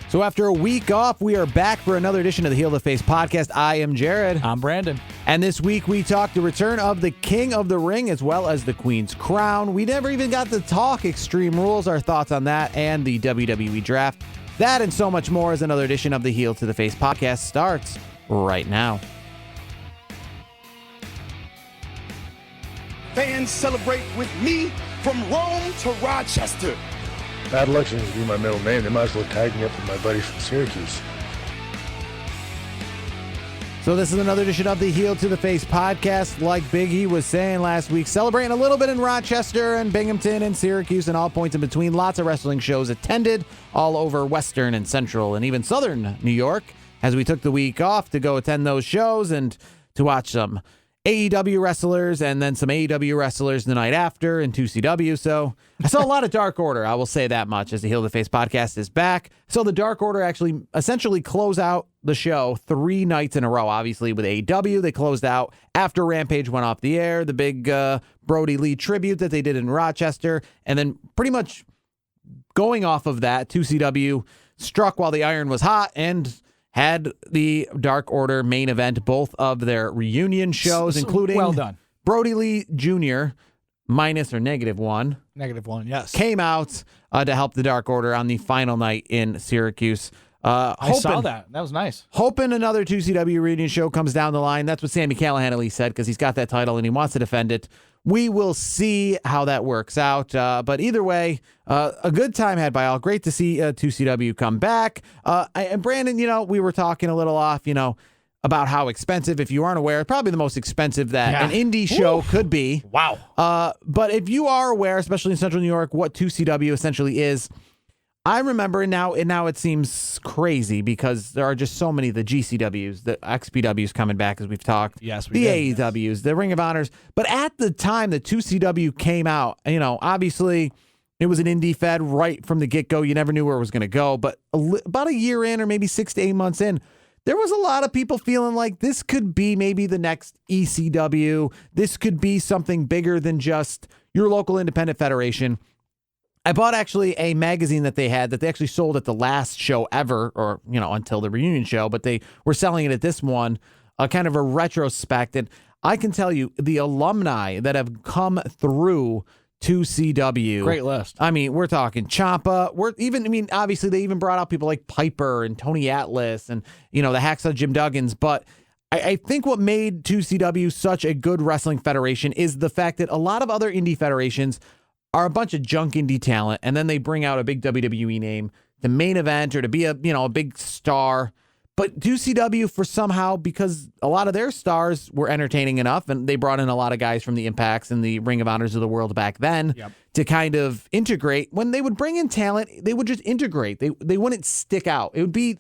So after a week off, we are back for another edition of the Heel to Face podcast. I am Jared. I'm Brandon. And this week we talked the return of the King of the Ring as well as the Queen's Crown. We never even got to talk Extreme Rules, our thoughts on that, and the WWE Draft. That and so much more as another edition of the Heel to the Face podcast starts right now. Fans celebrate with me from Rome to Rochester. Bad luck seems to be my middle name. They might as well tag me up with my buddies from Syracuse. So this is another edition of the Heel to the Face podcast. Like Big E was saying last week, celebrating a little bit in Rochester and Binghamton and Syracuse and all points in between. Lots of wrestling shows attended all over Western and Central and even Southern New York as we took the week off to go attend those shows and to watch some AEW wrestlers and then some AEW wrestlers the night after in 2CW. So I saw a lot of Dark Order. I will say that much as the Heel to Face podcast is back. So the Dark Order actually essentially close out the show 3 nights in a row. Obviously with AEW, they closed out after Rampage went off the air, the big Brody Lee tribute that they did in Rochester. And then pretty much going off of that, 2CW struck while the iron was hot and had the Dark Order main event both of their reunion shows, including well done. Brody Lee Jr. minus or -1. -1, yes. Came out to help the Dark Order on the final night in Syracuse. I saw that. That was nice. Hoping another 2CW reunion show comes down the line. That's what Sami Callihan at least said because he's got that title and he wants to defend it. We will see how that works out. But either way, a good time had by all. Great to see 2CW come back. And Brandon, we were talking a little off, about how expensive, if you aren't aware, probably the most expensive that an indie show could be. Wow. But if you are aware, especially in Central New York, what 2CW essentially is, I remember now it seems crazy because there are just so many, the GCWs, the XPWs coming back as we've talked. Yes, the AEWs, the Ring of Honors. But at the time that 2CW came out, obviously it was an indie fed right from the get-go. You never knew where it was going to go. But about a year in or maybe 6 to 8 months in, there was a lot of people feeling like this could be maybe the next ECW. This could be something bigger than just your local independent federation. I bought actually a magazine that they actually sold at the last show ever, or, until the reunion show, but they were selling it at this one, kind of a retrospect. And I can tell you the alumni that have come through 2CW. Great list. I mean, we're talking Ciampa. Obviously they even brought out people like Piper and Tony Atlas and, the Hacksaw Jim Duggins. But I think what made 2CW such a good wrestling federation is the fact that a lot of other indie federations are a bunch of junk indie talent, and then they bring out a big WWE name to main event or to be a big star. But 2CW for somehow, because a lot of their stars were entertaining enough, and they brought in a lot of guys from the Impacts and the Ring of Honors of the world back then to kind of integrate. When they would bring in talent, they would just integrate. They wouldn't stick out. It would be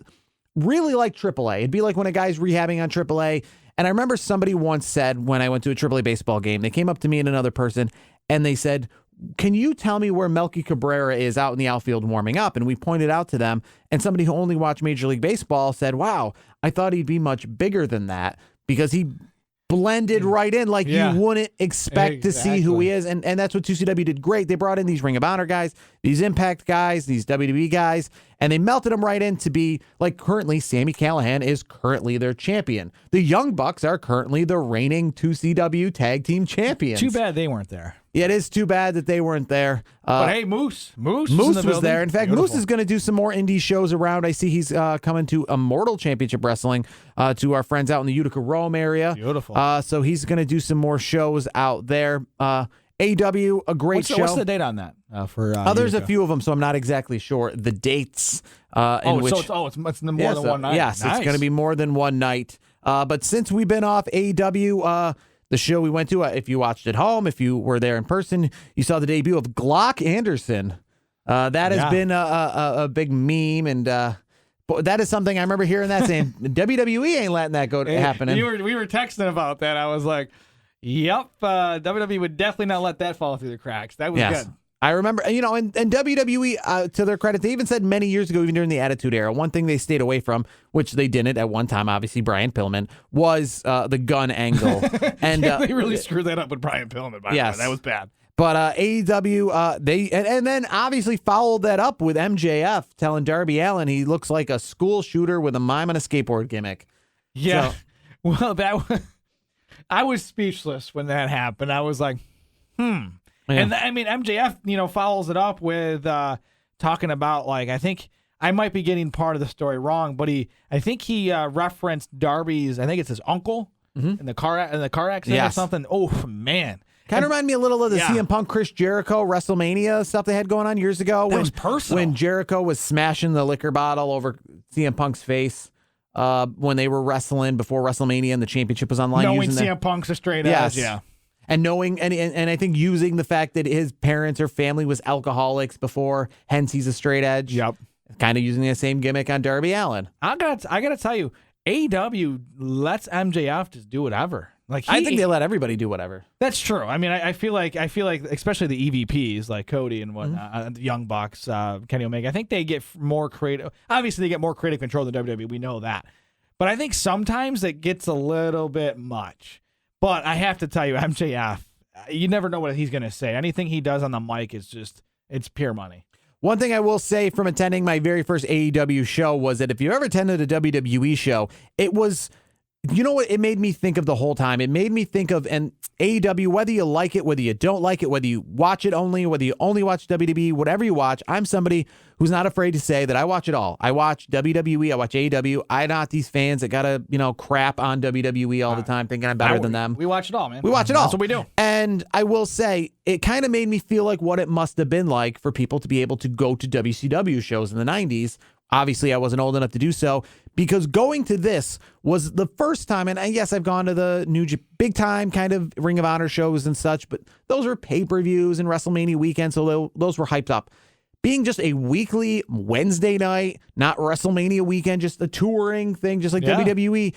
really like AAA. It'd be like when a guy's rehabbing on AAA. And I remember somebody once said when I went to a AAA baseball game, they came up to me and another person, and they said, "Can you tell me where Melky Cabrera is out in the outfield warming up?" And we pointed out to them, and somebody who only watched Major League Baseball said, "Wow, I thought he'd be much bigger than that because he blended right in like you wouldn't expect to see who he is." And that's what 2CW did great. They brought in these Ring of Honor guys, these Impact guys, these WWE guys, and they melted them right in to be like currently Sami Callihan is currently their champion. The Young Bucks are currently the reigning 2CW tag team champions. Too bad they weren't there. Yeah, it is too bad that they weren't there. But hey, Moose was there. In fact, Moose is going to do some more indie shows around. I see he's coming to Immortal Championship Wrestling to our friends out in the Utica, Rome area. Beautiful. So he's going to do some more shows out there. AEW, a great show. What's the date on that? There's a few of them, so I'm not exactly sure the dates. It's more than one night. Yes, nice. It's going to be more than one night. But since we've been off AEW, the show we went to, if you watched at home, if you were there in person, you saw the debut of Glock Anderson. That has been a big meme, and that is something I remember hearing that saying, WWE ain't letting that go happen. We were texting about that. I was like, yep, WWE would definitely not let that fall through the cracks. That was good. I remember, and WWE, to their credit, they even said many years ago, even during the Attitude Era, one thing they stayed away from, which they didn't at one time, obviously, Brian Pillman, was the gun angle. And they really screwed that up with Brian Pillman, by the way. That was bad. But AEW, they and then obviously followed that up with MJF telling Darby Allin he looks like a school shooter with a mime and a skateboard gimmick. Yeah. So, Well, I was speechless when that happened. I was like, Yeah. And I mean, MJF, follows it up with talking about, like, I think I might be getting part of the story wrong, but I think he referenced Darby's, I think it's his uncle in the car accident or Yes. something. Oh man, kind of remind me a little of the Yeah. CM Punk Chris Jericho WrestleMania stuff they had going on years ago. That was personal. When Jericho was smashing the liquor bottle over CM Punk's face when they were wrestling before WrestleMania and the championship was online. knowing using CM Punk's a straight Yes. edge, yeah. And knowing and I think using the fact that his parents or family was alcoholics before, hence he's a straight edge. Yep. Kind of using the same gimmick on Darby Allin. I gotta tell you, AEW lets MJF just do whatever. Like I think they let everybody do whatever. That's true. I mean, I feel like especially the EVPs like Cody and whatnot, the Young Bucks, Kenny Omega. I think they get more creative. Obviously, they get more creative control than WWE. We know that, but I think sometimes it gets a little bit much. But I have to tell you, MJF, you never know what he's gonna say. Anything he does on the mic is it's pure money. One thing I will say from attending my very first AEW show was that if you ever attended a WWE show, it was, you know what it made me think of the whole time? It made me think of an AEW, whether you like it, whether you don't like it, whether you watch it only, whether you only watch WWE, whatever you watch, I'm somebody who's not afraid to say that I watch it all. I watch WWE, I watch AEW. I'm not these fans that gotta, crap on WWE all the time thinking I'm better than them. We watch it all, man. We watch it all. That's what we do. And I will say, it kind of made me feel like what it must have been like for people to be able to go to WCW shows in the 90s. Obviously, I wasn't old enough to do so, because going to this was the first time, and yes, I've gone to the big time kind of Ring of Honor shows and such, but those were pay-per-views and WrestleMania weekend, so those were hyped up. Being just a weekly Wednesday night, not WrestleMania weekend, just a touring thing, just like WWE,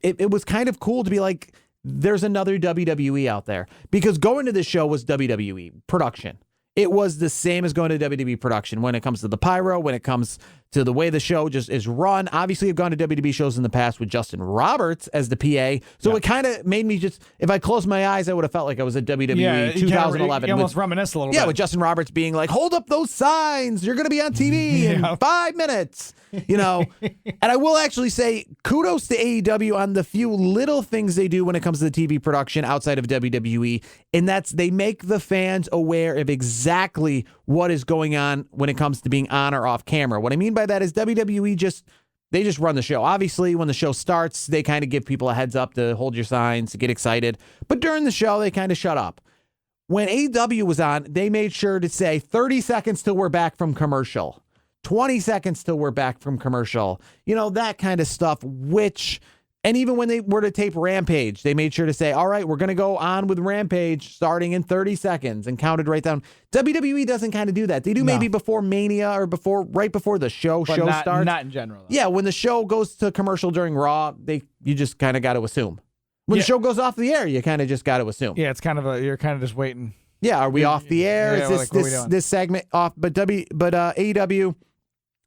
it was kind of cool to be like, there's another WWE out there. Because going to this show was WWE production. It was the same as going to WWE production when it comes to the pyro, when it comes to the way the show just is run. Obviously, I've gone to WWE shows in the past with Justin Roberts as the PA. So it kind of made me just, if I closed my eyes, I would have felt like I was at WWE 2011. You almost reminisce a little bit. Yeah, with Justin Roberts being like, hold up those signs. You're going to be on TV in 5 minutes. And I will actually say kudos to AEW on the few little things they do when it comes to the TV production outside of WWE. And that's they make the fans aware of exactly what is going on when it comes to being on or off camera. What I mean by that is WWE they just run the show. Obviously, when the show starts, they kind of give people a heads up to hold your signs, to get excited. But during the show, they kind of shut up. When AEW was on, they made sure to say 30 seconds till we're back from commercial. 20 seconds till we're back from commercial. That kind of stuff, and even when they were to tape Rampage, they made sure to say, all right, we're going to go on with Rampage starting in 30 seconds and counted right down. WWE doesn't kind of do that. They do maybe before Mania or right before the show starts. Not in general, though. Yeah, when the show goes to commercial during Raw, you just kind of got to assume. When the show goes off the air, you kind of just got to assume. Yeah, it's kind of you're kind of just waiting. Yeah, are we off the air? Is this segment off? But AEW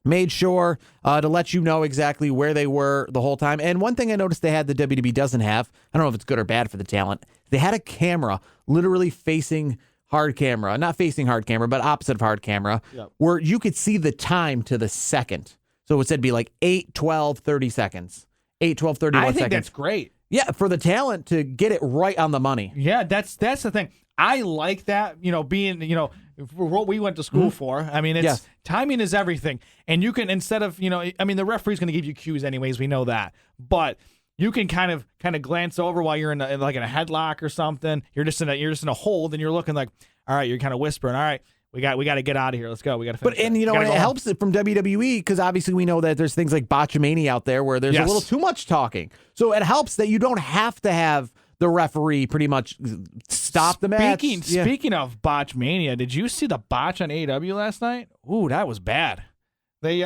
made sure to let you know exactly where they were the whole time. And one thing I noticed they had that WWE doesn't have, I don't know if it's good or bad for the talent, they had a camera literally facing hard camera, not facing hard camera, but opposite of hard camera, where you could see the time to the second. So it said be like 8, 12, 30 seconds. 8, 12, 31 seconds. I think that's great. Yeah, for the talent to get it right on the money. Yeah, that's the thing. I like that, being, for what we went to school for. I mean, timing is everything. And you can, instead of, the referee's going to give you cues anyways. We know that. But you can kind of glance over while you're in a headlock or something. You're just in a hold and you're looking like, all right, you're kind of whispering, all right, we got to get out of here. Let's go. We got to finish. And it helps it from WWE because obviously we know that there's things like Botchamania out there where there's a little too much talking. So it helps that you don't have to have the referee pretty much stop the match. Speaking of Botchamania, did you see the botch on AEW last night? Ooh, that was bad. They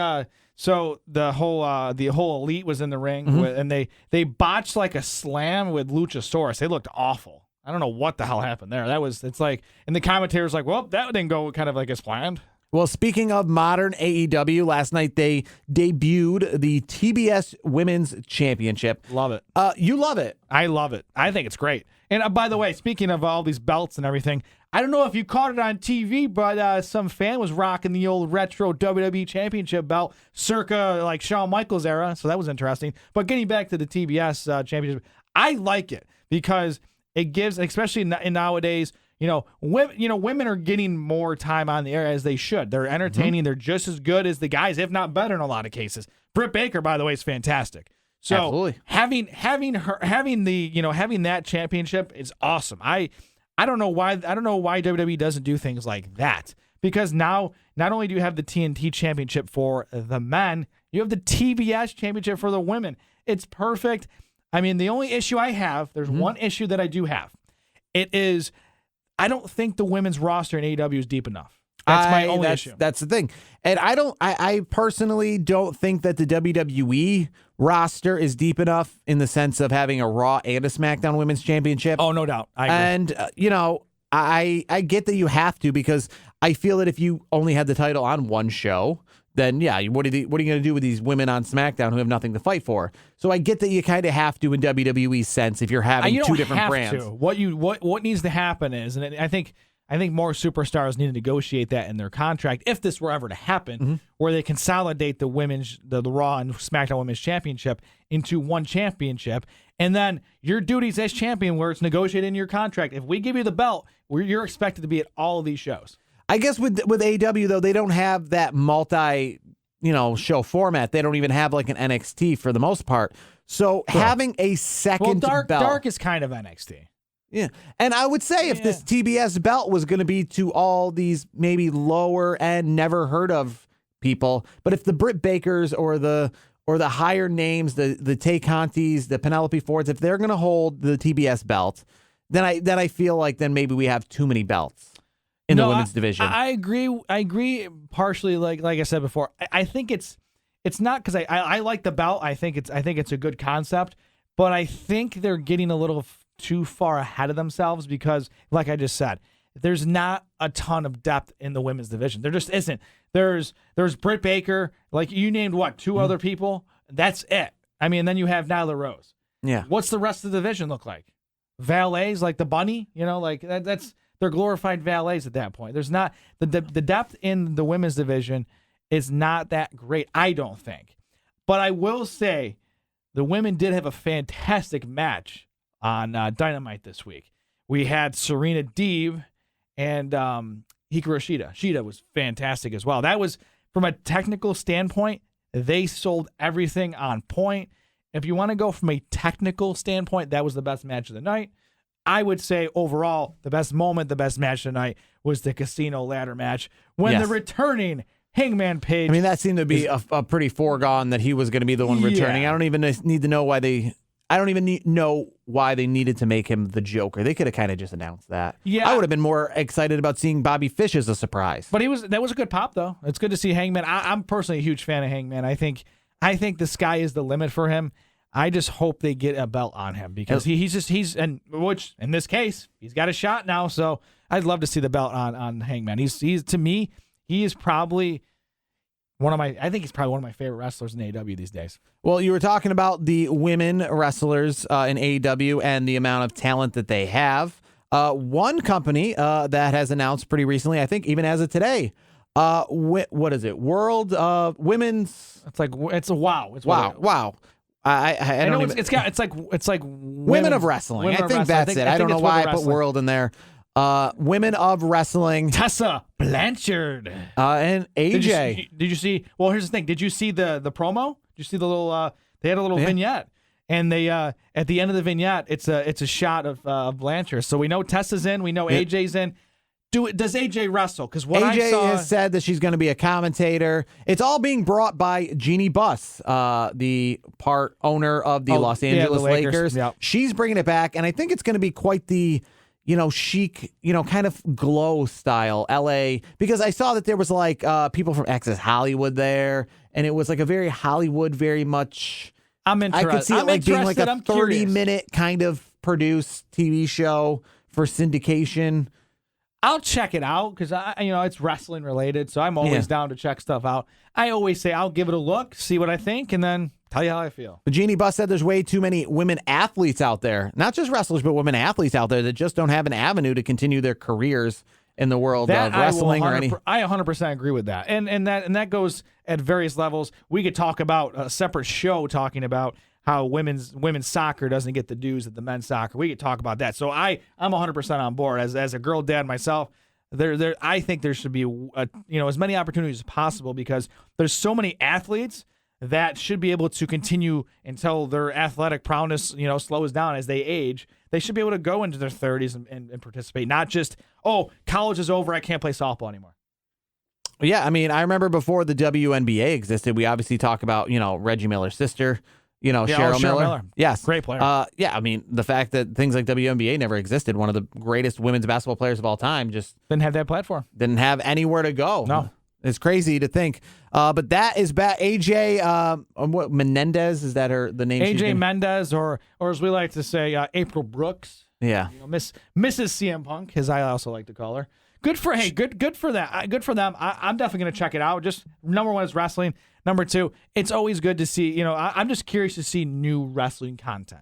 so the whole elite was in the ring and they botched like a slam with Luchasaurus. They looked awful. I don't know what the hell happened there. It's like, and the commentator's like, well, that didn't go kind of like as planned. Well, speaking of modern AEW, last night they debuted the TBS Women's Championship. Love it. You love it. I love it. I think it's great. And by the way, speaking of all these belts and everything, I don't know if you caught it on TV, but some fan was rocking the old retro WWE Championship belt circa like Shawn Michaels era, so that was interesting. But getting back to the TBS Championship, I like it because it gives, especially in nowadays, women are getting more time on the air as they should. They're entertaining. They're just as good as the guys, if not better in a lot of cases. Britt Baker, by the way, is fantastic. So Absolutely. having that championship is awesome. I don't know why WWE doesn't do things like that, because now not only do you have the TNT Championship for the men, you have the TBS Championship for the women. It's perfect. I mean, the only issue I have, there's one issue that I do have. It is, I don't think the women's roster in AEW is deep enough. That's my only issue. That's the thing. And I personally don't think that the WWE roster is deep enough in the sense of having a Raw and a SmackDown Women's Championship. Oh, no doubt. I agree. And, I get that you have to, because I feel that if you only had the title on one show, then, yeah, what are you going to do with these women on SmackDown who have nothing to fight for? So I get that you kind of have to in WWE's sense if you're having two different brands. What needs to happen is, and I think more superstars need to negotiate that in their contract if this were ever to happen, where they consolidate the Raw and SmackDown Women's Championship into one championship, and then your duties as champion, where it's negotiated in your contract. If we give you the belt, you're expected to be at all of these shows. I guess with AEW, though, they don't have that show format. They don't even have like an NXT for the most part. So having a second belt. Dark is kind of NXT. Yeah. And I would say if this TBS belt was going to be to all these maybe lower end, never heard of people, but if the Britt Bakers or the higher names, the Tay Contis, the Penelope Fords, if they're going to hold the TBS belt, then I feel like then maybe we have too many belts in the women's division. I agree partially, like I said before. I think it's not because I like the belt. I think it's a good concept, but I think they're getting a little too far ahead of themselves because, like I just said, there's not a ton of depth in the women's division. There just isn't. There's Britt Baker, like you named two other people. That's it. I mean, then you have Nyla Rose. Yeah. What's the rest of the division look like? Valets like the bunny, like that's they're glorified valets at that point. There's not the depth in the women's division is not that great, I don't think. But I will say the women did have a fantastic match on Dynamite this week. We had Serena Deeb and Hikaru Shida. Shida was fantastic as well. That was, from a technical standpoint, they sold everything on point. If you want to go from a technical standpoint, that was the best match of the night. I would say overall, the best moment, the best match tonight was the casino ladder match when the returning Hangman Page. I mean, that seemed to be a pretty foregone that he was going to be the one returning. I don't even need to know why they. I don't even know why they needed to make him the Joker. They could have kind of just announced that. Yeah, I would have been more excited about seeing Bobby Fish as a surprise. But that was a good pop though. It's good to see Hangman. I'm personally a huge fan of Hangman. I think the sky is the limit for him. I just hope they get a belt on him because which in this case he's got a shot now. So I'd love to see the belt on Hangman. He's to me he is probably one of my favorite wrestlers in AEW these days. Well, you were talking about the women wrestlers in AEW and the amount of talent that they have. One company that has announced pretty recently, I think even as of today, what is it? World Women's. It's a wow. It's wow. I know it's like women of wrestling. I think that's it. I don't know why I put world in there. Women of wrestling. Tessa Blanchard and AJ. Did you see? Well, here's the thing. Did you see the promo? Did you see the little? They had a little vignette, and they at the end of the vignette, it's a shot of Blanchard. So we know Tessa's in. We know AJ's in. Does AJ wrestle? Because what AJ I saw has said that she's going to be a commentator. It's all being brought by Jeannie Buss, the part owner of the Los Angeles Lakers. Yep. She's bringing it back, and I think it's going to be quite the chic, kind of glow style LA, because I saw that there was people from Access Hollywood there, and it was like a very Hollywood, very much. I'm interested. I could see it being like a 30-minute kind of produced TV show for syndication. I'll check it out because it's wrestling related, so I'm always down to check stuff out. I always say I'll give it a look, see what I think, and then Tell you how I feel. Jeannie Buss said there's way too many women athletes out there, not just wrestlers, but women athletes out there that just don't have an avenue to continue their careers in the world of wrestling or any. I 100% agree with that, and that goes at various levels. We could talk about a separate show talking about how women's soccer doesn't get the dues that the men's soccer. We could talk about that. So I'm 100% on board as a girl dad myself. I think there should be as many opportunities as possible because there's so many athletes that should be able to continue until their athletic prowess, slows down as they age. They should be able to go into their 30s and participate, not just, college is over, I can't play softball anymore. Yeah, I mean, I remember before the WNBA existed, we obviously talk about, Reggie Miller's sister, Cheryl Miller. Yes. Great player. I mean, the fact that things like WNBA never existed, one of the greatest women's basketball players of all time, just didn't have that platform. Didn't have anywhere to go. No. It's crazy to think. But that is bad. AJ Menendez, is that the name? AJ Mendez, or as we like to say, April Brooks. Yeah. Mrs. CM Punk, as I also like to call her. Good for that. Good for them. I'm definitely going to check it out. Just number one is wrestling. Number two, it's always good to see. I'm just curious to see new wrestling content.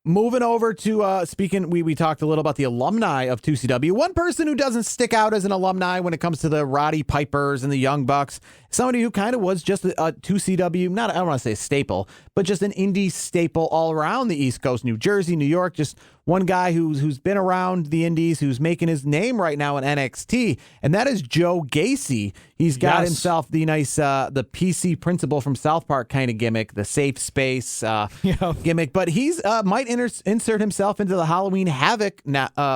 Moving over to speaking, we talked a little about the alumni of 2CW. One person who doesn't stick out as an alumni when it comes to the Roddy Pipers and the Young Bucks, somebody who kind of was just a 2CW, I don't want to say a staple, but just an indie staple all around the East Coast, New Jersey, New York, just one guy who's been around the indies, who's making his name right now in NXT, and that is Joe Gacy. He's got himself the nice, the PC principal from South Park kind of gimmick, the safe space gimmick, but he's might insert himself into the Halloween Havoc,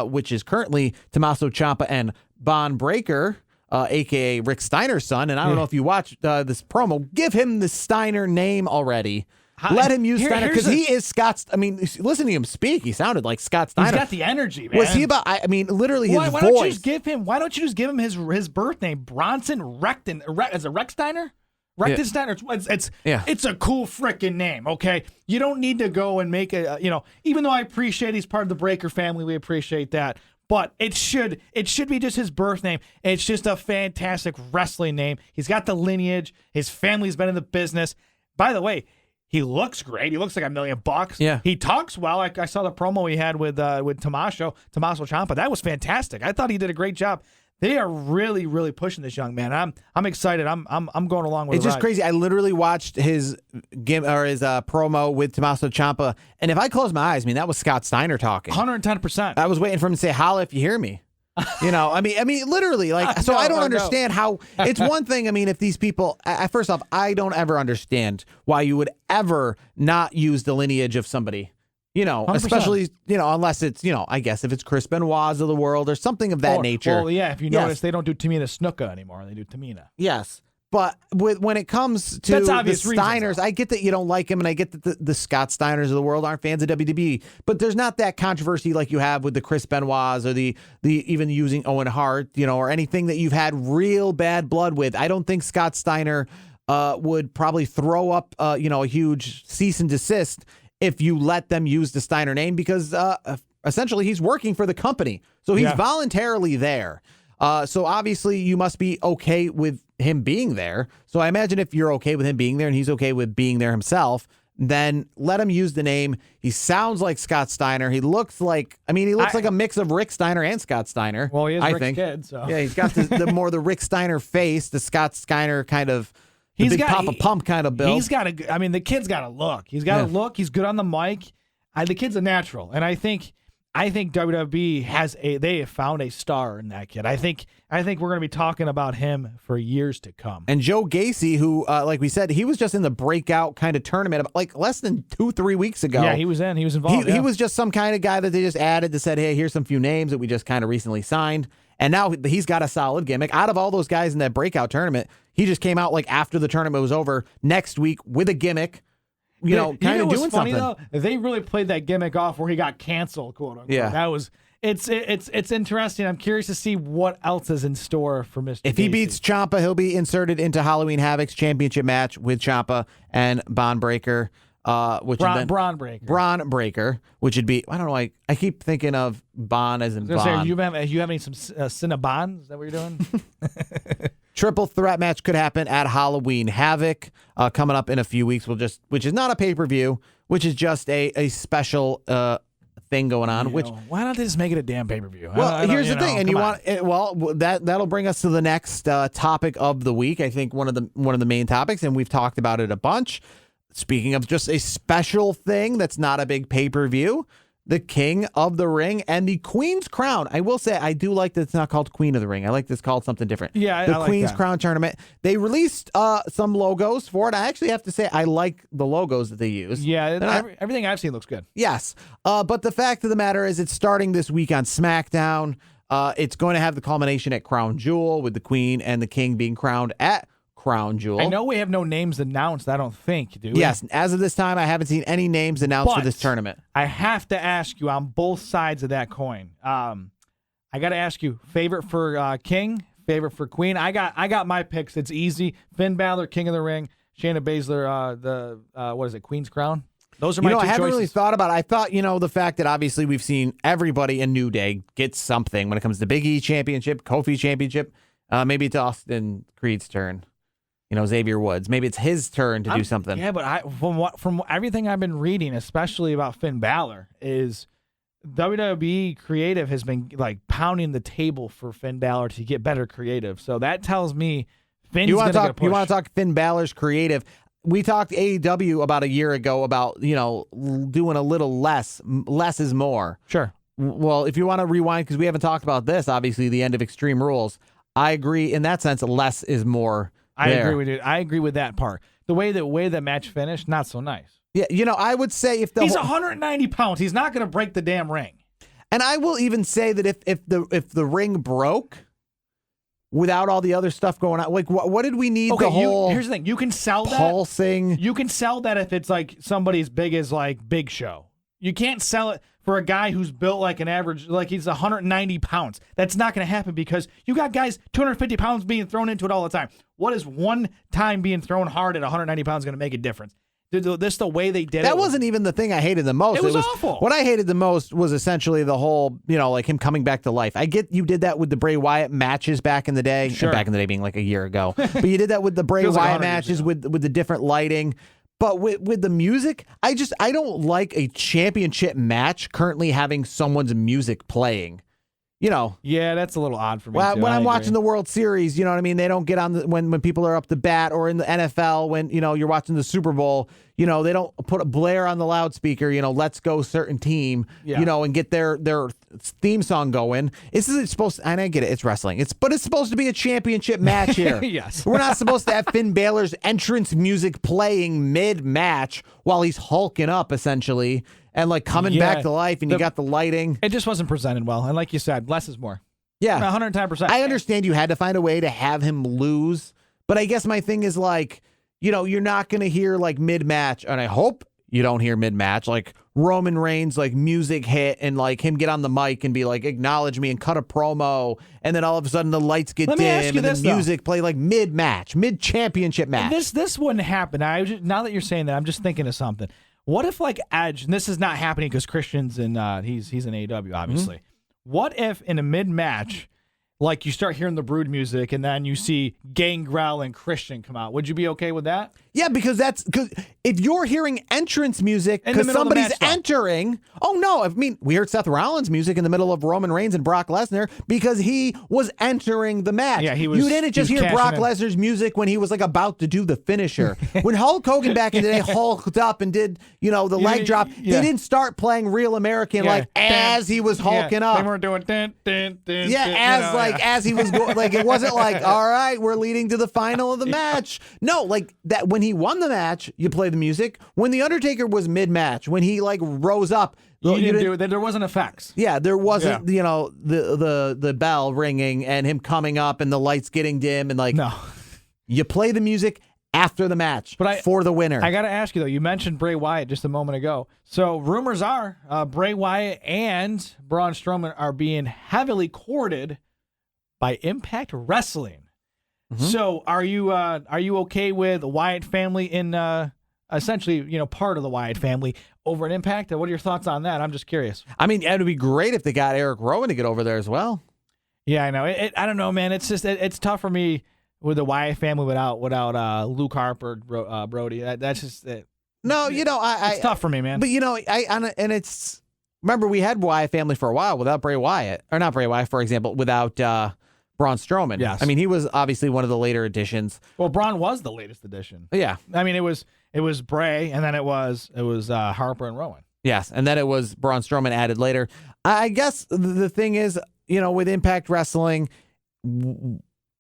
which is currently Tommaso Ciampa and Von Breakker, a.k.a. Rick Steiner's son, and I don't know if you watched this promo. Give him the Steiner name already. Let him use Steiner because he is Scott. I mean, listen to him speak. He sounded like Scott Steiner. He's got the energy, man. Was he about? I mean, literally his voice. Why don't you just give him his birth name, Bronson Recton? Is it Rex Steiner? Recton Steiner. It's a cool freaking name. Okay, you don't need to go and make even though I appreciate he's part of the Breaker family, we appreciate that. But it should be just his birth name. It's just a fantastic wrestling name. He's got the lineage. His family's been in the business. By the way, he looks great. He looks like $1 million. Yeah. He talks well. I saw the promo he had with Tommaso Ciampa. That was fantastic. I thought he did a great job. They are really, really pushing this young man. I'm excited. I'm going along with it. It's just crazy. I literally watched his promo with Tommaso Ciampa, and if I close my eyes, that was Scott Steiner talking. 110%. I was waiting for him to say, "Holla if you hear me." I mean, literally, like, so I don't understand how. It's one thing. I mean, if these people, first off, I don't ever understand why you would ever not use the lineage of somebody. 100%. Especially, unless it's, I guess if it's Chris Benoit's of the world or something of that nature. Well, yeah, if you notice, they don't do Tamina Snuka anymore. They do Tamina. Yes. But when it comes to the Steiners, I get that you don't like him, and I get that the Scott Steiners of the world aren't fans of WWE. But there's not that controversy like you have with the Chris Benoit's or the even using Owen Hart, or anything that you've had real bad blood with. I don't think Scott Steiner would probably throw up, a huge cease and desist if you let them use the Steiner name, because essentially he's working for the company. So he's voluntarily there. So obviously you must be okay with him being there. So I imagine if you're okay with him being there and he's okay with being there himself, then let him use the name. He sounds like Scott Steiner. He looks like like a mix of Rick Steiner and Scott Steiner. Well, he is Rick's kid, so. Yeah, he's got the Rick Steiner face, the Scott Steiner kind of, Papa Pump kind of build. He's got the kid's got a look. He's got a look. He's good on the mic. The kid's a natural, and I think WWE have found a star in that kid. I think we're going to be talking about him for years to come. And Joe Gacy, who, like we said, he was just in the breakout kind of tournament like less than 2-3 weeks ago. Yeah, he was involved. He was just some kind of guy that they just added that said, hey, here's some few names that we just kind of recently signed. And now he's got a solid gimmick. Out of all those guys in that breakout tournament, he just came out like after the tournament was over next week with a gimmick. Kind of doing funny, something. Though? They really played that gimmick off where he got canceled, quote unquote. Yeah, that was it's interesting. I'm curious to see what else is in store for Mr. If he beats Ciampa, he'll be inserted into Halloween Havoc's championship match with Ciampa and Von Breakker, Braun Breaker. Braun Breaker, which would be, I don't know, I keep thinking of Bon as in Bon. You have any some Cinnabon? Is that what you're doing? Triple threat match could happen at Halloween Havoc coming up in a few weeks. Which is not a pay-per-view, which is just a special thing going on. Why don't they just make it a damn pay-per-view? Well, here's the thing, and that'll bring us to the next topic of the week. I think one of the main topics, and we've talked about it a bunch. Speaking of just a special thing that's not a big pay-per-view, the King of the Ring and the Queen's Crown. I will say I do like that it's not called Queen of the Ring. I like this called something different. Yeah, the I like Queen's that. Crown tournament. They released some logos for it. I actually have to say I like the logos that they use. Yeah, everything I've seen looks good. Yes, but the fact of the matter is it's starting this week on SmackDown. It's going to have the culmination at Crown Jewel with the Queen and the King being crowned at Crown Jewel. I know we have no names announced, I don't think, do we? Yes, as of this time, I haven't seen any names announced for this tournament. I have to ask you on both sides of that coin. I got to ask you, favorite for King, favorite for Queen? I got my picks. It's easy. Finn Balor, King of the Ring. Shayna Baszler, Queen's Crown? Those are my two choices. I haven't really thought about it. I thought, the fact that obviously we've seen everybody in New Day get something when it comes to Big E Championship, Kofi Championship. Maybe it's Austin Creed's turn. Xavier Woods. Maybe it's his turn to do something. Yeah, but from everything I've been reading, especially about Finn Balor, is WWE creative has been like pounding the table for Finn Balor to get better creative. So that tells me Finn's going to get a push. You want to talk Finn Balor's creative? We talked AEW about a year ago about doing a little less. Less is more. Sure. Well, if you want to rewind, because we haven't talked about this, obviously the end of Extreme Rules. I agree in that sense. Less is more. I agree with it. I agree with that part. The way that match finished, not so nice. Yeah, I would say if he's 190 pounds, he's not going to break the damn ring. And I will even say that if the ring broke without all the other stuff going on, like what did we need? Okay, here's the thing: you can sell that pulsing. You can sell that if it's like somebody as big as like Big Show. You can't sell it for a guy who's built like an average, like he's 190 pounds. That's not going to happen because you got guys 250 pounds being thrown into it all the time. What is one time being thrown hard at 190 pounds going to make a difference? This the way they did it. That wasn't even the thing I hated the most. It was awful. What I hated the most was essentially the whole, like him coming back to life. I get you did that with the Bray Wyatt matches back in the day. Sure. Back in the day being like a year ago. But you did that with the Bray Wyatt matches with the different lighting. But with the music, I don't like a championship match currently having someone's music playing. Yeah, that's a little odd for me. When I'm watching the World Series, you know what I mean? They don't get on when people are up to bat, or in the NFL when you're watching the Super Bowl. They don't put a blare on the loudspeaker. Let's go certain team. Yeah. And get their theme song going. This isn't supposed to, and I get it, it's wrestling. But it's supposed to be a championship match here. Yes. We're not supposed to have Finn Balor's entrance music playing mid-match while he's hulking up essentially. And like coming back to life, and you got the lighting. It just wasn't presented well. And like you said, less is more. Yeah. 110%. I understand you had to find a way to have him lose. But I guess my thing is like, you're not going to hear like mid-match. And I hope you don't hear mid-match. Like Roman Reigns, like music hit and like him get on the mic and be like, acknowledge me and cut a promo. And then all of a sudden the lights get dim and the music play like mid-match, mid-championship match. This wouldn't happen. Now that you're saying that, I'm just thinking of something. What if like Edge, and this is not happening because Christian's in he's in AEW obviously. Mm-hmm. What if in a mid match, like you start hearing the Brood music and then you see Gangrel and Christian come out? Would you be okay with that? Yeah, because if you're hearing entrance music in the because middle somebody's of the match, entering. Oh no! I mean, we heard Seth Rollins' music in the middle of Roman Reigns and Brock Lesnar because he was entering the match. Yeah, he was. You didn't just hear Brock Lesnar's music when he was like about to do the finisher. When Hulk Hogan back in the day hulked up and did the leg drop, they didn't start playing Real American as he was hulking up. They were doing as he was going. Like it wasn't like, all right, we're leading to the final of the match. No, like that when he won the match, you play the music. When the Undertaker was mid-match, when he like rose up, you didn't do it. There wasn't effects. Yeah, there wasn't. The bell ringing and him coming up and the lights getting dim and like. No, you play the music after the match for the winner. I got to ask you though. You mentioned Bray Wyatt just a moment ago. So rumors are Bray Wyatt and Braun Strowman are being heavily courted by Impact Wrestling. Mm-hmm. So are you okay with the Wyatt family in essentially part of the Wyatt family over at Impact? What are your thoughts on that? I'm just curious. I mean, it would be great if they got Eric Rowan to get over there as well. Yeah, I know. I don't know, man. It's just it's tough for me with the Wyatt family without Luke Harper, Brody. That's just it. No, it's tough for me, man. But and it's remember we had Wyatt family for a while without Bray Wyatt, or not Bray Wyatt, for example, without Braun Strowman. Yes. I mean he was obviously one of the later additions. Well, Braun was the latest addition. Yeah. I mean it was Bray, and then it was Harper and Rowan. Yes, and then it was Braun Strowman added later. I guess the thing is, with Impact Wrestling,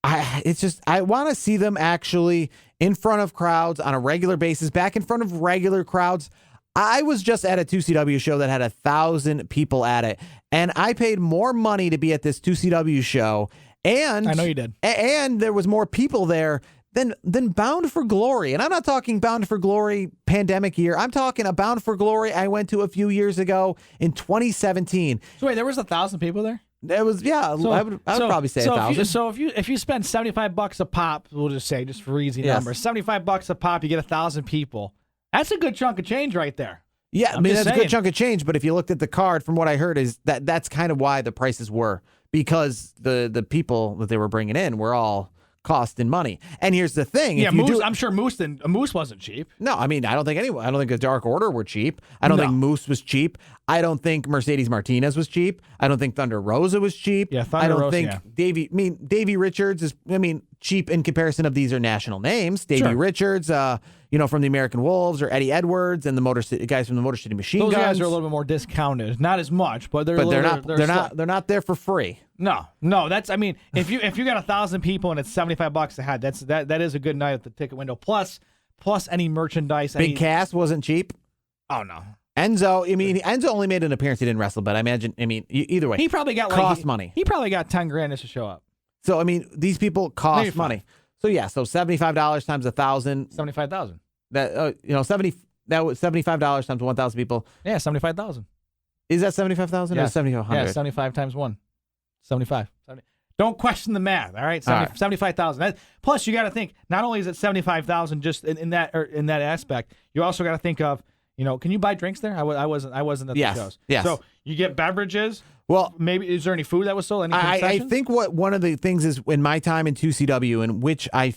I want to see them actually in front of crowds on a regular basis, back in front of regular crowds. I was just at a 2CW show that had 1,000 people at it, and I paid more money to be at this 2CW show, and I know you did, and there was more people there than Bound for Glory. And I'm not talking Bound for Glory pandemic year. I'm talking a Bound for Glory I went to a few years ago in 2017. So wait, there was 1,000 people there? There was, yeah. So, I would probably say 1,000. So if you spend $75 a pop, we'll just say, just for easy numbers, $75 a pop, you get 1,000 people. That's a good chunk of change right there. Yeah, I mean that's a good chunk of change. But if you looked at the card, from what I heard, is that's kind of why the prices were, because the people that they were bringing in were all cost in money. And here's the thing. Yeah, I'm sure Moose wasn't cheap. No, I mean, I don't think the Dark Order were cheap. I don't think Moose was cheap. I don't think Mercedes Martinez was cheap. I don't think Thunder Rosa was cheap. Yeah, I don't think Davey Richards is, cheap in comparison of these are national names. Davey Richards, from the American Wolves, or Eddie Edwards and the guys from the Motor City Machine Guns. Those guys are a little bit more discounted. Not as much, but they're not there for free. No, that's, if you got 1,000 people and it's $75 a head, that is a good night at the ticket window. Plus any merchandise. Big Cass wasn't cheap. Oh no. Enzo, Enzo only made an appearance. He didn't wrestle, but I imagine, either way, he probably got cost money. He probably got $10,000 just to show up. So these people cost money. So yeah, so $75 times 1,000, 75,000. That that was $75 times 1,000 people. Yeah, 75,000. Is that 75,000 or 7,500? Yeah, 75 times 1. 75. 70. Don't question the math, all right? 75,000. Plus, you got to think, not only is it 75,000 just in that aspect, you also got to think of, can you buy drinks there? I wasn't at the shows. Yes. So you get beverages. Well, maybe is there any food that was sold? Any I think one of the things is in my time in 2CW, in which I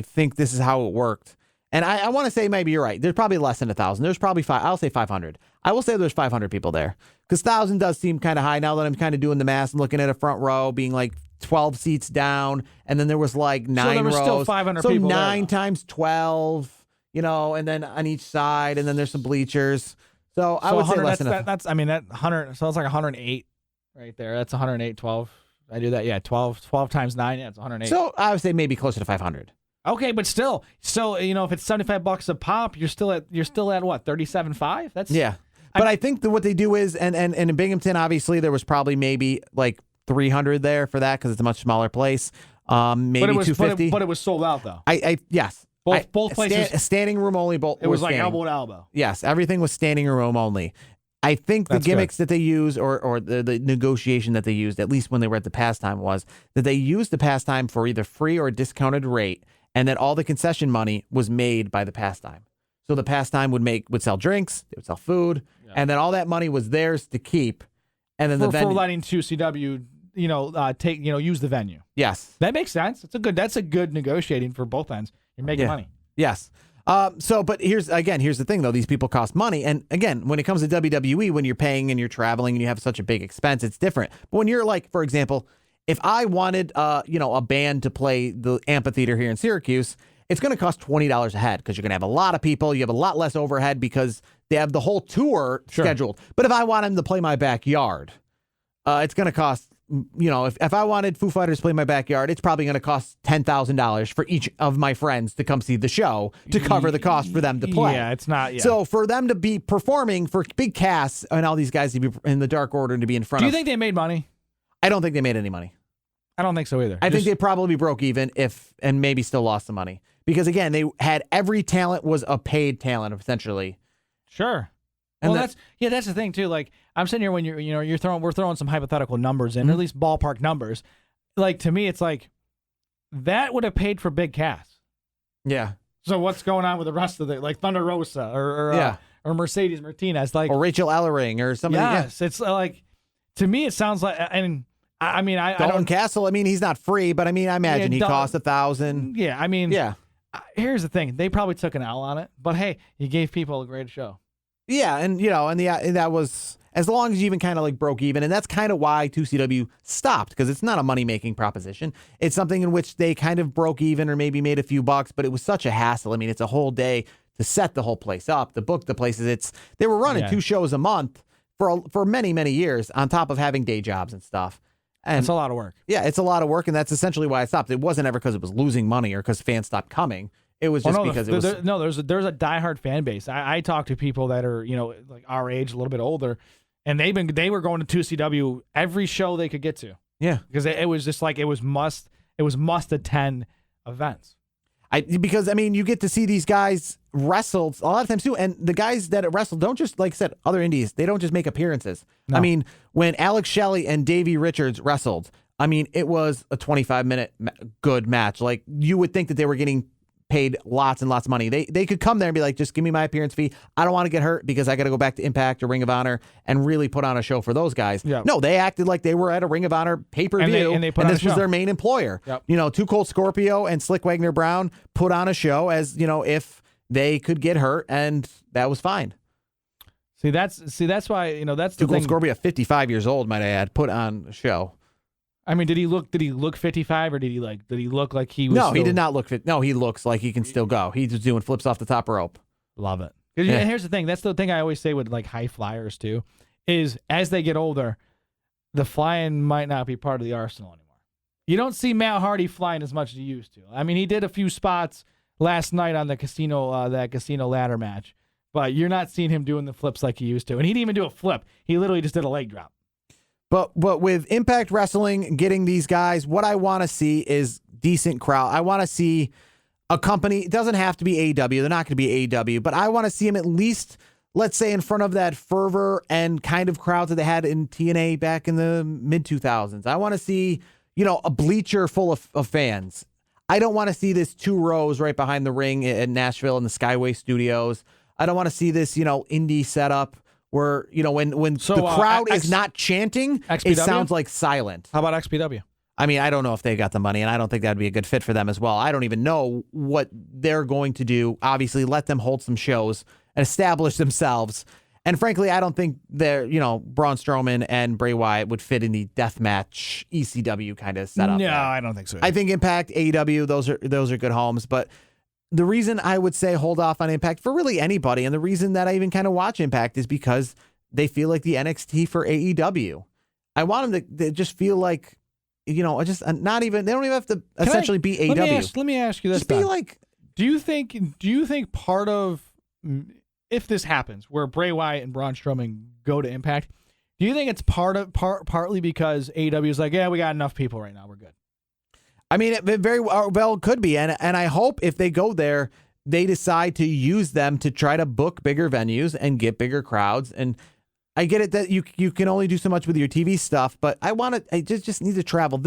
think this is how it worked. And I want to say maybe you're right. There's probably less than 1,000. There's probably I'll say 500. I will say there's 500 people there, because 1,000 does seem kind of high. Now that I'm kind of doing the math and looking at a front row being like 12 seats down, and then there was like 9 rows. So there was still 500 people. So 9 times 12, and then on each side, and then there's some bleachers. So I would say less than that's 100. So it's like 108 right there. That's 108. 12. I do that. Yeah, 12 times 9. Yeah, it's 108. So I would say maybe closer to 500. Okay, but still, if it's $75 a pop, you're still at what, 37.5? That's yeah. But I think that what they do is, and in Binghamton, obviously there was probably maybe like 300 there for that, because it's a much smaller place. Maybe 250. But it was sold out though. Yes. Both places. Standing room only. It was like elbow to elbow. Yes, everything was standing room only. I think the gimmicks that they use, or the negotiation that they used, at least when they were at the pastime, was that they used the pastime for either free or discounted rate, and that all the concession money was made by the pastime. So the pastime would sell drinks, they would sell food, and then all that money was theirs to keep. And then for letting 2CW, use the venue. Yes, that makes sense. That's a good negotiating for both ends. You're making money. Yes. But here's the thing though. These people cost money, and again, when it comes to WWE, when you're paying and you're traveling and you have such a big expense, it's different. But when you're like, for example, if I wanted, a band to play the amphitheater here in Syracuse, it's going to cost $20 a head, because you're going to have a lot of people. You have a lot less overhead because they have the whole tour scheduled. But if I want them to play my backyard, it's going to cost, if I wanted Foo Fighters to play my backyard, it's probably going to cost $10,000 for each of my friends to come see the show to cover the cost for them to play. Yeah, it's not. Yeah. So for them to be performing, for big casts and all these guys to be in the Dark Order and to be in front of. Do you think they made money? I don't think they made any money. I don't think so either. I think they probably broke even, and maybe still lost some money, because again, they had every talent was a paid talent essentially. Sure. And that's the thing too. Like, I'm sitting here when we're throwing some hypothetical numbers in, or at least ballpark numbers. Like, to me, it's like that would have paid for big casts. Yeah. So what's going on with the rest of like Thunder Rosa or Mercedes Martinez, like, or Rachel Ellering or somebody? Yes, it's like, to me it sounds like, and I mean, I Dalton don't. Castle, I mean, he's not free, but I mean, I imagine he cost $1,000. Yeah, I mean, yeah. Here's the thing: they probably took an L on it, but hey, you gave people a great show. Yeah, and that was as long as you even kind of like broke even, and that's kind of why 2CW stopped, because it's not a money making proposition. It's something in which they kind of broke even or maybe made a few bucks, but it was such a hassle. I mean, it's a whole day to set the whole place up, to book the places. They were running 2 shows a month for many, many years on top of having day jobs and stuff. And it's a lot of work. Yeah, it's a lot of work, and that's essentially why I stopped. It wasn't ever because it was losing money or because fans stopped coming. It was just because it was... There's a diehard fan base. I talk to people that are, like our age, a little bit older, and they were going to 2CW every show they could get to. Yeah. Because it was just like it was must attend events. Because you get to see these guys wrestle a lot of times too, and the guys that wrestle don't just, like I said, other indies, they don't just make appearances. No. I mean, when Alex Shelley and Davey Richards wrestled, it was a 25-minute good match. Like, you would think that they were getting paid lots and lots of money. They could come there and be like, just give me my appearance fee. I don't want to get hurt because I got to go back to Impact or Ring of Honor and really put on a show for those guys. Yep. No, they acted like they were at a Ring of Honor pay-per-view, and this was their main employer. Yep. Too Cold Scorpio and Slick Wagner Brown put on a show as, if they could get hurt, and that was fine. See, that's why, that's the Too Cold Scorpio, 55 years old, might I add, put on a show. I mean, did he look 55, or did he look like he was? No, he did not look fit. No, he looks like he can still go. He's just doing flips off the top rope. Love it. Yeah. And here's the thing. That's the thing I always say with like high flyers too, is as they get older, the flying might not be part of the arsenal anymore. You don't see Matt Hardy flying as much as he used to. I mean, he did a few spots last night on the casino, that casino ladder match, but you're not seeing him doing the flips like he used to. And he didn't even do a flip. He literally just did a leg drop. But with Impact Wrestling getting these guys, what I want to see is decent crowd. I want to see a company. It doesn't have to be AEW. They're not going to be AEW, but I want to see them at least, let's say, in front of that fervor and kind of crowds that they had in TNA back in the mid-2000s. I want to see, a bleacher full of fans. I don't want to see this 2 rows right behind the ring in Nashville in the Skyway Studios. I don't want to see this, indie setup where, when the crowd is not chanting, XPW? It sounds like silent. How about XPW? I mean, I don't know if they got the money, and I don't think that'd be a good fit for them as well. I don't even know what they're going to do. Obviously, let them hold some shows and establish themselves. And frankly, I don't think they're, Braun Strowman and Bray Wyatt would fit in the deathmatch ECW kind of setup. No, there. I don't think so. I think Impact, AEW, those are good homes, but the reason I would say hold off on Impact for really anybody, and the reason that I even kind of watch Impact, is because they feel like the NXT for AEW. I want them to just feel like, just not even, they don't even have to essentially be AEW. Let me ask you this. Just be like, do you think part of, if this happens, where Bray Wyatt and Braun Strowman go to Impact, do you think it's partly because AEW is like, yeah, we got enough people right now, we're good? I mean, it very well could be, and I hope if they go there, they decide to use them to try to book bigger venues and get bigger crowds. And I get it that you can only do so much with your TV stuff, but I just need to travel.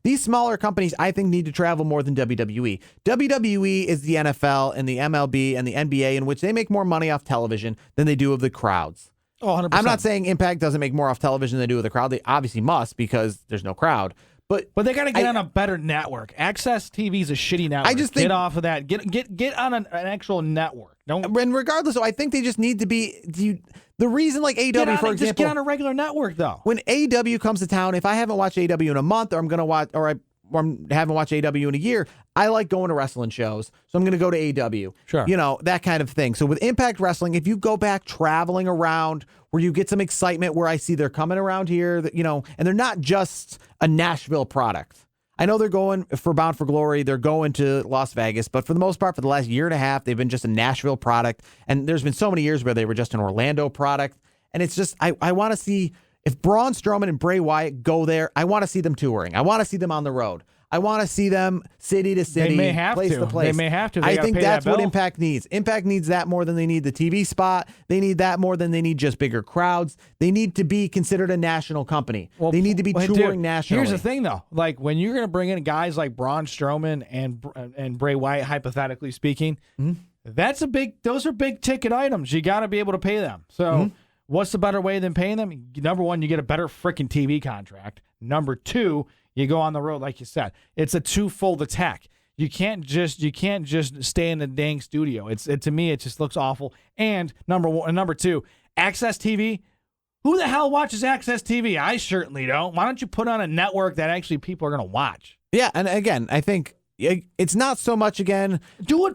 These smaller companies, I think, need to travel more than WWE. WWE is the NFL and the MLB and the NBA, in which they make more money off television than they do of the crowds. Oh, 100%. I'm not saying Impact doesn't make more off television than they do with the crowd. They obviously must, because there's no crowd. But they got to get on a better network. Access TV is a shitty network. I just think, get off of that. Get on an actual network. And regardless, I think they just need to be. The reason, like AEW, for example, just get on a regular network though. When AEW comes to town, if I haven't watched AEW in a month, or I'm gonna watch, or I haven't watched AEW in a year, I like going to wrestling shows, so I'm gonna go to AEW. Sure, that kind of thing. So with Impact Wrestling, if you go back traveling around, where you get some excitement, where I see they're coming around here, and they're not just a Nashville product. I know they're going for Bound for Glory. They're going to Las Vegas, but for the most part, for the last year and a half, they've been just a Nashville product. And there's been so many years where they were just an Orlando product. And it's just, I want to see, if Braun Strowman and Bray Wyatt go there, I want to see them touring. I want to see them on the road. I want to see them city to city, place to place. They may have to. I think that's what Impact needs. Impact needs that more than they need the TV spot. They need that more than they need just bigger crowds. They need to be considered a national company. They need to be touring nationally. Here's the thing, though. Like, when you're going to bring in guys like Braun Strowman and Bray Wyatt, hypothetically speaking, those are big ticket items. You got to be able to pay them. So what's the better way than paying them? Number one, you get a better freaking TV contract. Number two, you go on the road, like you said. It's a twofold attack. You can't just stay in the dang studio. To me, it just looks awful. And number two, Access TV. Who the hell watches Access TV? I certainly don't. Why don't you put on a network that actually people are going to watch? Yeah, and again, I think it's not so much again.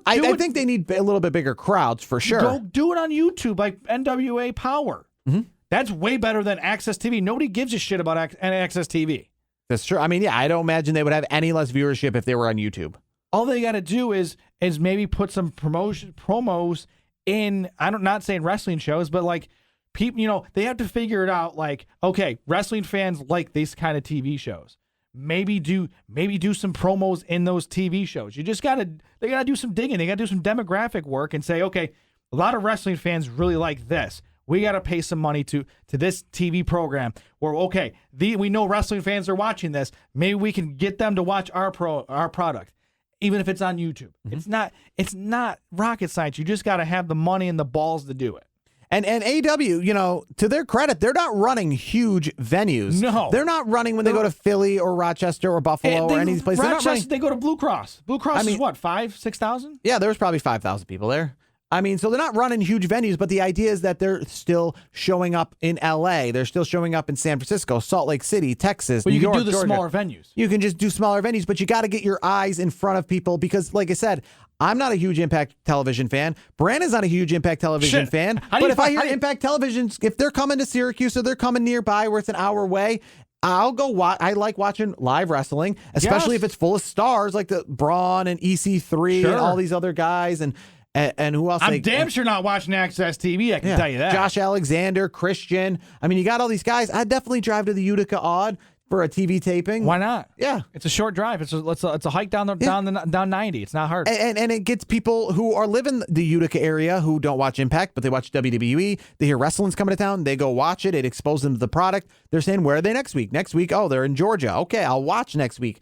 I think they need a little bit bigger crowds for sure. Go do it on YouTube like NWA Power. Mm-hmm. That's way better than Access TV. Nobody gives a shit about Access TV. That's true. I mean, yeah, I don't imagine they would have any less viewership if they were on YouTube. All they got to do is maybe put some promos in. I'm not saying wrestling shows, but like people, they have to figure it out. Like, okay, wrestling fans like these kind of TV shows. Maybe do some promos in those TV shows. They gotta do some digging. They gotta do some demographic work and say, okay, a lot of wrestling fans really like this. We got to pay some money to this TV program where, okay, we know wrestling fans are watching this. Maybe we can get them to watch our product, even if it's on YouTube. Mm-hmm. It's not rocket science. You just got to have the money and the balls to do it. And AEW, to their credit, they're not running huge venues. No. They're not running when they go to Philly or Rochester or Buffalo or any of these places. Rochester, they go to Blue Cross. Blue Cross is what, 5,000-6,000? Yeah, there was probably 5,000 people there. I mean, so they're not running huge venues, but the idea is that they're still showing up in L.A. They're still showing up in San Francisco, Salt Lake City, Texas, New York, you can do the Georgia. Smaller venues. You can just do smaller venues, but you got to get your eyes in front of people because, like I said, I'm not a huge Impact Television fan. Brandon's not a huge Impact Television fan. But if I hear Impact Television, if they're coming to Syracuse or they're coming nearby where it's an hour away, I'll go watch. I like watching live wrestling, especially if it's full of stars like the Braun and EC3 and all these other guys and who else? I'm damn sure not watching Access TV. I can tell you that. Josh Alexander, Christian. I mean, you got all these guys. I'd definitely drive to the Utica Odd for a TV taping. Why not? Yeah, it's a short drive. It's a hike down 90. It's not hard. And it gets people who are living the Utica area who don't watch Impact, but they watch WWE. They hear wrestling's coming to town. They go watch it. It exposes them to the product. They're saying, where are they next week? Next week, oh, they're in Georgia. Okay, I'll watch next week.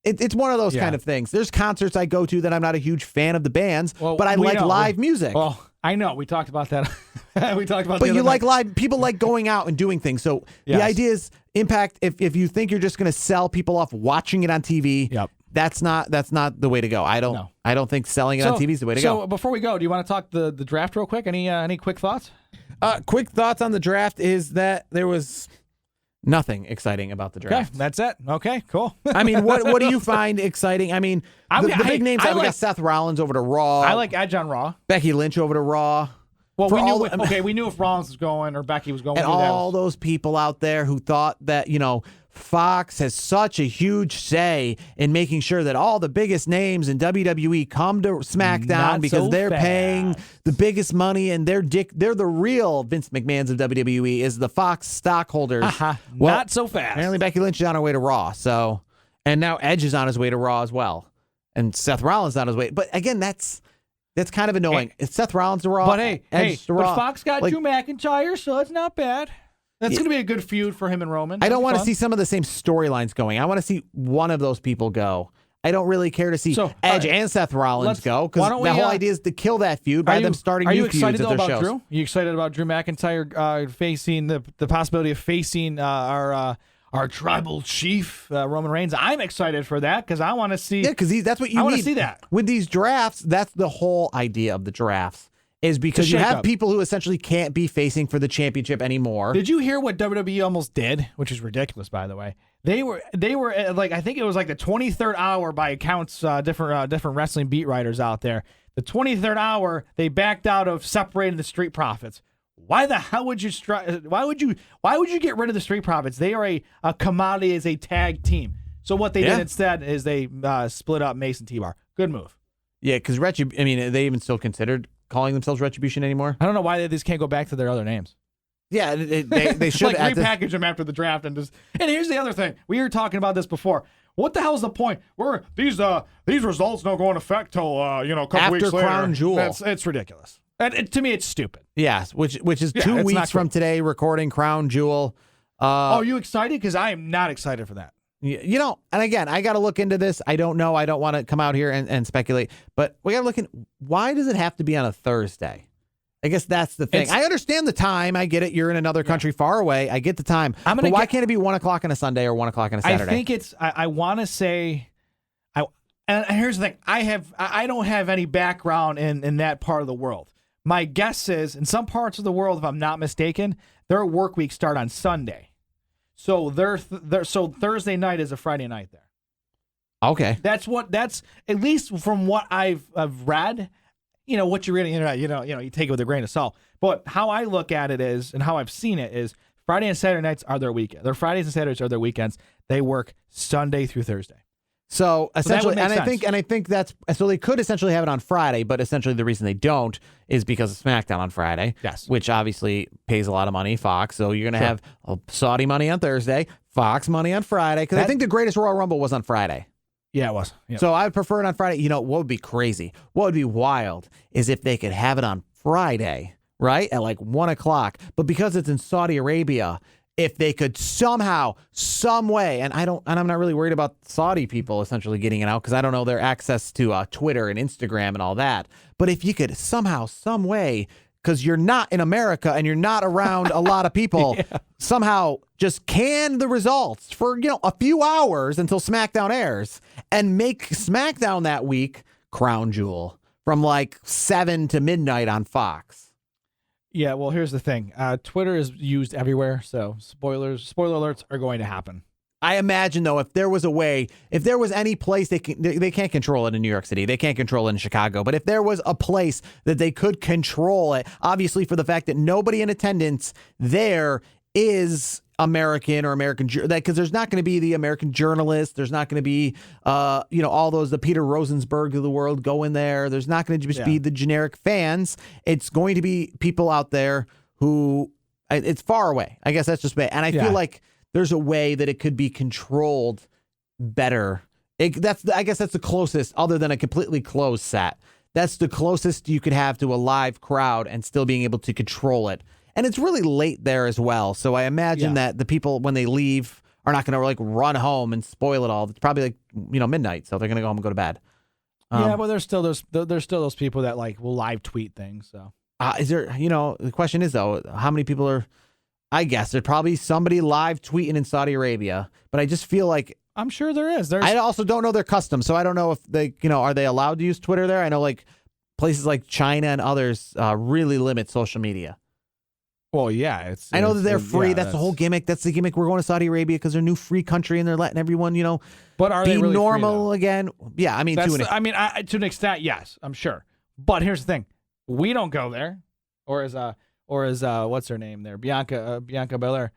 It's one of those kind of things. There's concerts I go to that I'm not a huge fan of the bands, but I like live music. Well, I know. We talked about that. But you like live. People like going out and doing things. So the idea is Impact. If you think you're just going to sell people off watching it on TV, that's not the way to go. I don't think selling it on TV is the way to go. So before we go, do you want to talk the draft real quick? Any quick thoughts? Quick thoughts on the draft is that there was nothing exciting about the draft. Okay, that's it. Okay, cool. I mean, what do you find exciting? I mean, the big names. We got Seth Rollins over to Raw. I like Edge on Raw. Becky Lynch over to Raw. Well, we knew if Rollins was going or Becky was going. And all those people out there who thought that, Fox has such a huge say in making sure that all the biggest names in WWE come to SmackDown because they're paying the biggest money and they're the real Vince McMahons of WWE is the Fox stockholders. Well, not so fast. Apparently Becky Lynch is on her way to Raw. So, and now Edge is on his way to Raw as well. And Seth Rollins is on his way. But again, that's kind of annoying. It's Seth Rollins to Raw. But Edge to Raw. But Fox got Drew McIntyre, so it's not bad. That's going to be a good feud for him and Roman. I don't want to see some of the same storylines going. I want to see one of those people go. I don't really care to see Edge and Seth Rollins go because the whole idea is to kill that feud by them starting new feuds at their shows. Drew? Are you excited about Drew McIntyre facing the possibility of facing our tribal chief, Roman Reigns? I'm excited for that because I want to see. Yeah, because that's what you need. I want to see that. With these drafts, that's the whole idea of the drafts. Is because you have people who essentially can't be facing for the championship anymore. Did you hear what WWE almost did? Which is ridiculous, by the way. They were like, I think it was like the 23rd hour by accounts, different wrestling beat writers out there. The 23rd hour, they backed out of separating the Street Profits. Why the hell would you Why would you get rid of the Street Profits? They are a commodity as a tag team. So what they did instead is they split up Mason T-Bar. Good move. Yeah, because they even still considered calling themselves Retribution anymore? I don't know why they just can't go back to their other names. Yeah, they should like repackage them after the draft and just. And here's the other thing: we were talking about this before. What the hell is the point? These results don't go into effect till a couple after weeks later. Crown Jewel. It's ridiculous. And to me, it's stupid. Yes, which is 2 weeks from today, recording Crown Jewel. Are you excited? Because I am not excited for that. And again, I got to look into this. I don't know. I don't want to come out here and speculate. But we got to look in. Why does it have to be on a Thursday? I guess that's the thing. I understand the time. I get it. You're in another country far away. I get the time. But why can't it be 1 o'clock on a Sunday or 1 o'clock on a Saturday? I think it's. I want to say. And here's the thing. I don't have any background in that part of the world. My guess is in some parts of the world, if I'm not mistaken, their work weeks start on Sunday. So so Thursday night is a Friday night there. Okay. That's at least from what I've read. What you're reading, you take it with a grain of salt. But how I look at it is, and how I've seen it is, Friday and Saturday nights are their weekend. Their Fridays and Saturdays are their weekends. They work Sunday through Thursday. So essentially, I think that's so they could essentially have it on Friday, but essentially the reason they don't is because of SmackDown on Friday, yes, which obviously pays a lot of money, Fox. So you're going to have Saudi money on Thursday, Fox money on Friday, because I think the greatest Royal Rumble was on Friday. Yeah, it was. Yep. So I would prefer it on Friday. What would be crazy? What would be wild is if they could have it on Friday, right, at like 1 o'clock. But because it's in Saudi Arabia, if they could somehow, some way, and I'm not really worried about Saudi people essentially getting it out because I don't know their access to Twitter and Instagram and all that. But if you could somehow, some way, because you're not in America and you're not around a lot of people, somehow just can the results for, a few hours until SmackDown airs and make SmackDown that week Crown Jewel from like 7 to midnight on Fox. Yeah, well, here's the thing. Twitter is used everywhere, so spoiler alerts are going to happen. I imagine, though, if there was any place they can't control it in New York City, they can't control it in Chicago, but if there was a place that they could control it, obviously for the fact that nobody in attendance there is American or American, because there's not going to be the American journalists, there's not going to be, all those, the Peter Rosensberg of the world go in there, there's not going to just be the generic fans, it's going to be people out there who, it's far away, I guess that's just bad, and I feel like there's a way that it could be controlled better. I guess that's the closest, other than a completely closed set. That's the closest you could have to a live crowd and still being able to control it. And it's really late there as well. So I imagine that the people, when they leave, are not going to run home and spoil it all. It's probably midnight. So they're going to go home and go to bed. But there's still those people that will live tweet things. So is there, the question is though, how many people are, I guess there's probably somebody live tweeting in Saudi Arabia, but I just feel like I'm sure there is. I also don't know their customs, so I don't know if they, are they allowed to use Twitter there? I know places like China and others really limit social media. Well, yeah, I know that they're free. Yeah, that's the whole gimmick. That's the gimmick. We're going to Saudi Arabia because they're a new free country and they're letting everyone, but are be they really normal free, again. Yeah, I mean, to an extent, yes, I'm sure. But here's the thing: we don't go there, or as what's her name there, Bianca Belair.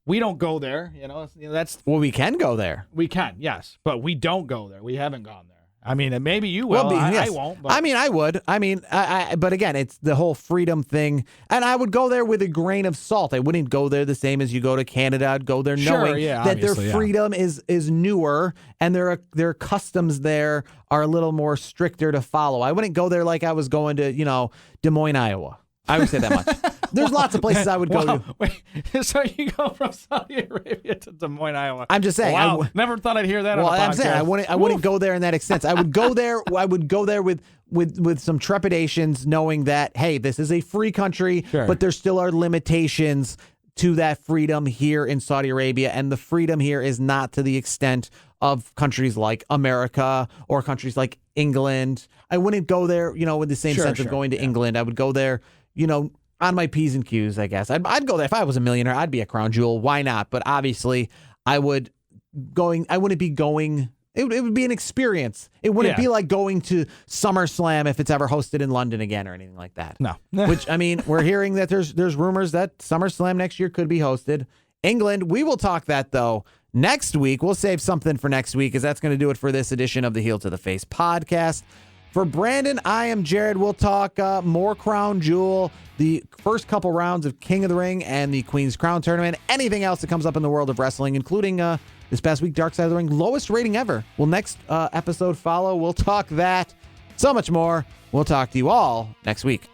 We don't go there. That's we can go there. We can, yes, but we don't go there. We haven't gone there. I mean, maybe you will. Yes. I won't. But. I mean, I would. I mean, but again, it's the whole freedom thing, and I would go there with a grain of salt. I wouldn't go there the same as you go to Canada. I'd go there knowing that their freedom is newer, and their customs there are a little more stricter to follow. I wouldn't go there like I was going to, Des Moines, Iowa. I would say that much. There's lots of places I would go to. Wait, so you go from Saudi Arabia to Des Moines, Iowa? I'm just saying. Wow, never thought I'd hear that. Well, on a podcast. I'm saying I wouldn't go there in that extent. I would go there. I would go there with some trepidations, knowing that this is a free country, but there still are limitations to that freedom here in Saudi Arabia, and the freedom here is not to the extent of countries like America or countries like England. I wouldn't go there, with the same sense of going to England. I would go there. On my P's and Q's, I guess. I'd go there. If I was a millionaire, I'd be a Crown Jewel. Why not? But obviously, I wouldn't be going. It would be an experience. It wouldn't be like going to SummerSlam if it's ever hosted in London again or anything like that. No. Which, I mean, we're hearing that there's rumors that SummerSlam next year could be hosted. England, we will talk that, though, next week. We'll save something for next week, because that's going to do it for this edition of the Heel to the Face podcast. For Brandon, I am Jared. We'll talk more Crown Jewel, the first couple rounds of King of the Ring and the Queen's Crown Tournament, anything else that comes up in the world of wrestling, including this past week, Dark Side of the Ring, lowest rating ever. Will next episode follow? We'll talk that, so much more. We'll talk to you all next week.